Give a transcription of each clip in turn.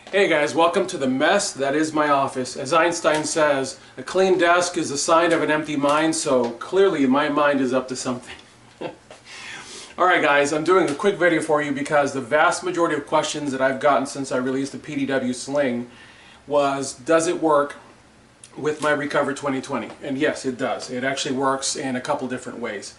Hey guys, welcome to the mess that is my office. As Einstein says, a clean desk is a sign of an empty mind, so clearly my mind is up to something. Alright guys, I'm doing a quick video for you because the vast majority of questions that I've gotten since I released the PDW Sling was, does it work with my Recover 2020? And yes, it does. It actually works in a couple different ways.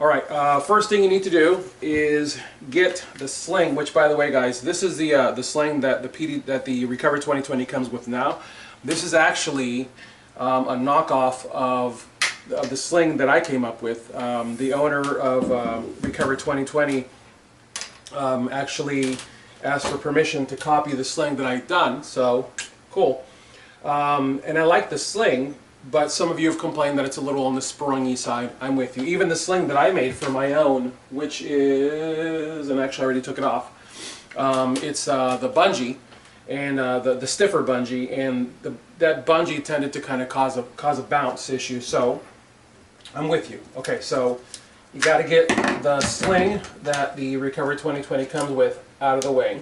Alright, first thing you need to do is get the sling, which by the way guys, this is the sling that the Recover 2020 comes with now. This is actually a knockoff of the sling that I came up with. The owner of Recover 2020 actually asked for permission to copy the sling that I've done, so cool. And I like the sling, but some of you have complained that it's a little on the springy side. I'm with you. Even the sling that I made for my own, which is, and actually I already took it off, it's the bungee, and the stiffer bungee, and that bungee tended to kind of cause a bounce issue, so I'm with you. Okay, so you got to get the sling that the Recover 2020 comes with out of the way.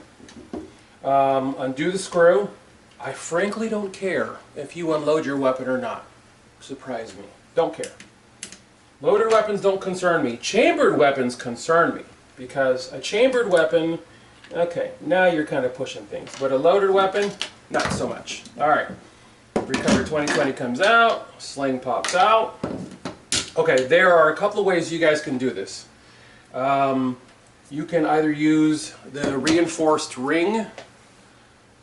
Undo the screw. I frankly don't care if you unload your weapon or not. Surprise me. Don't care. Loaded weapons don't concern me. Chambered weapons concern me, because a chambered weapon, okay, now you're kind of pushing things, but a loaded weapon, not so much. Alright, Recover 2020 comes out, sling pops out. Okay, there are a couple of ways you guys can do this. You can either use the reinforced ring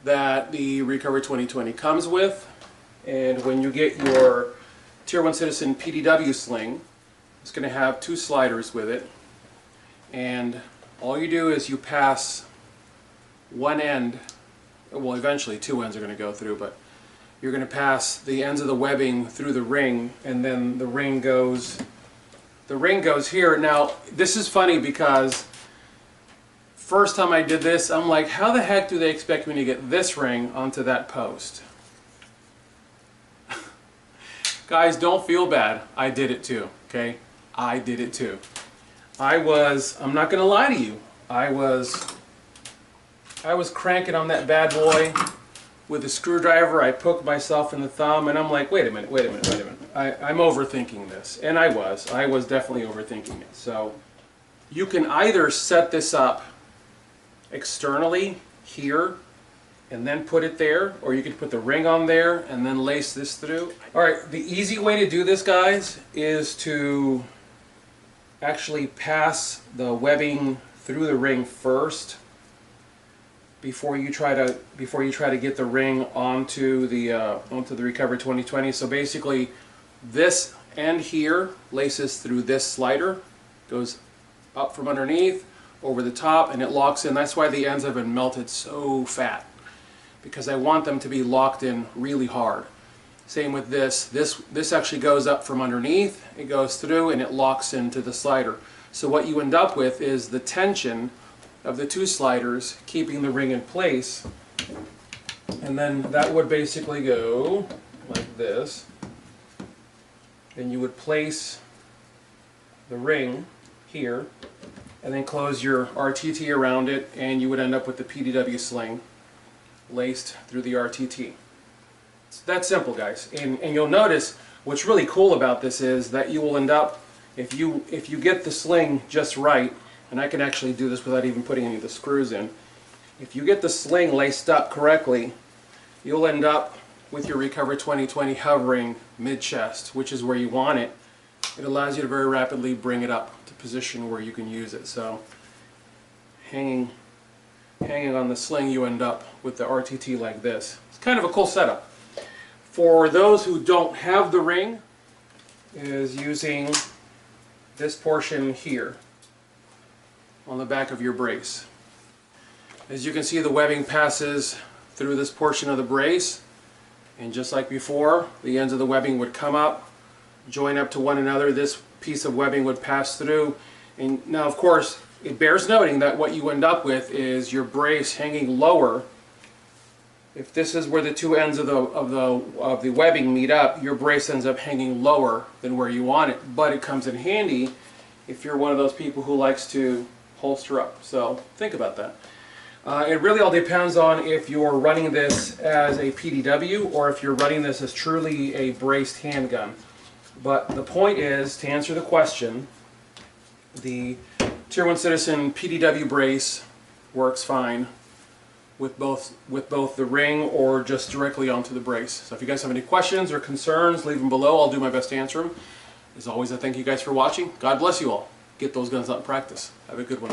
that the Recover 2020 comes with, and when you get your Tier 1 Citizen PDW sling, it's going to have two sliders with it, and all you do is you pass one end, well eventually two ends are going to go through, but you're going to pass the ends of the webbing through the ring, and then the ring goes here. Now this is funny because first time I did this, I'm like, how the heck do they expect me to get this ring onto that post? Guys, don't feel bad. I did it too, okay? I did it too. I'm not gonna lie to you, I was cranking on that bad boy with a screwdriver. I poked myself in the thumb and I'm like, wait a minute. I'm overthinking this. And I was definitely overthinking it. So you can either set this up externally here and then put it there, or you could put the ring on there and then lace this through. Alright, the easy way to do this guys is to actually pass the webbing through the ring first before you try to get the ring onto the Recover 2020. So basically this end here laces through this slider, goes up from underneath over the top, and it locks in. That's why the ends have been melted so fat, because I want them to be locked in really hard. Same with this. This actually goes up from underneath, it goes through, and it locks into the slider. So what you end up with is the tension of the two sliders keeping the ring in place, and then that would basically go like this. Then you would place the ring here and then close your RTT around it, and you would end up with the PDW sling laced through the RTT. It's that simple, guys. And you'll notice what's really cool about this is that you will end up, if you get the sling just right, and I can actually do this without even putting any of the screws in, if you get the sling laced up correctly, you'll end up with your Recover 2020 hovering mid-chest, which is where you want it. It allows you to very rapidly bring it up to position where you can use it. So hanging on the sling, you end up with the RTT like this. It's kind of a cool setup. For those who don't have the ring, is using this portion here on the back of your brace. As you can see, the webbing passes through this portion of the brace, and just like before, the ends of the webbing would come up, join up to one another. This piece of webbing would pass through, and now of course it bears noting that what you end up with is your brace hanging lower. If this is where the two ends of the webbing meet up, your brace ends up hanging lower than where you want it, but it comes in handy if you're one of those people who likes to holster up. So think about that. It really all depends on if you're running this as a PDW or if you're running this as truly a braced handgun. But the point is, to answer the question, the Tier 1 Citizen PDW brace works fine with both the ring or just directly onto the brace. So if you guys have any questions or concerns, leave them below. I'll do my best to answer them. As always, I thank you guys for watching. God bless you all. Get those guns out in practice. Have a good one.